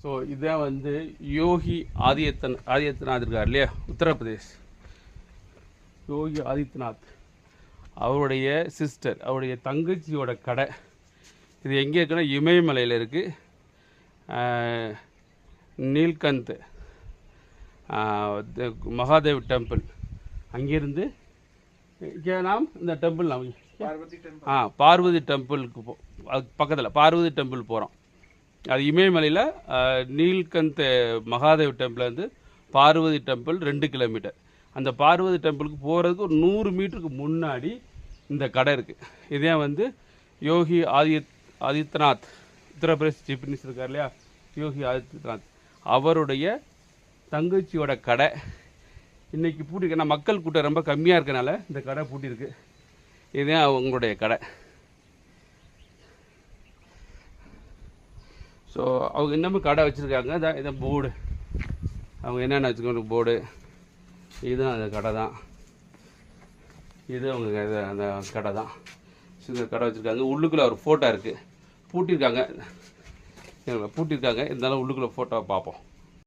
So இதான் வந்து யோகி ஆதித்யநாத் இருக்கார் இல்லையா, உத்தரப்பிரதேஷ். யோகி ஆதித்யநாத் அவருடைய சிஸ்டர், அவருடைய தங்கச்சியோட கடை. இது எங்கே இருக்குன்னா இமயமலையில் இருக்குது. நீல்கந்த் மகாதேவ் டெம்பிள். அங்கேருந்து நாம் இந்த டெம்பிள் நாம் பார்வதி டெம்பிளுக்கு அது பக்கத்தில் பார்வதி டெம்பிள் போகிறோம். அது இமயமலையில் நீல்கந்த் மகாதேவ் டெம்பிள் வந்து பார்வதி டெம்பிள் 2 கிலோமீட்டர். அந்த பார்வதி டெம்பிளுக்கு போகிறதுக்கு ஒரு 100 மீட்டருக்கு முன்னாடி இந்த கடை இருக்குது. இதே வந்து யோகி ஆதித்யநாத் உத்தரப்பிரதேஷ் சீஃப் மினிஸ்டர் இருக்கார் இல்லையா, யோகி ஆதித்யநாத் அவருடைய தங்கச்சியோட கடை. இன்றைக்கி பூட்டிருக்கு. ஏன்னா மக்கள் கூட்டம் ரொம்ப கம்மியாக இருக்கனால இந்த கடை பூட்டியிருக்கு. இதுதான் அவங்களுடைய கடை. ஸோ அவங்க இன்னமும் கடை வச்சுருக்காங்க. இதான் போர்டு, அவங்க என்னென்ன வச்சுக்கோங்க போர்டு. இதுதான் அந்த கடை தான். இது அவங்க அந்த கடை தான். ஸோ இந்த கடை வச்சுருக்காங்க. உள்ளுக்குள்ளே ஒரு ஃபோட்டோ இருக்குது. பூட்டியிருக்காங்க. இருந்தாலும் உள்ளுக்குள்ளே ஃபோட்டோவை பார்ப்போம்.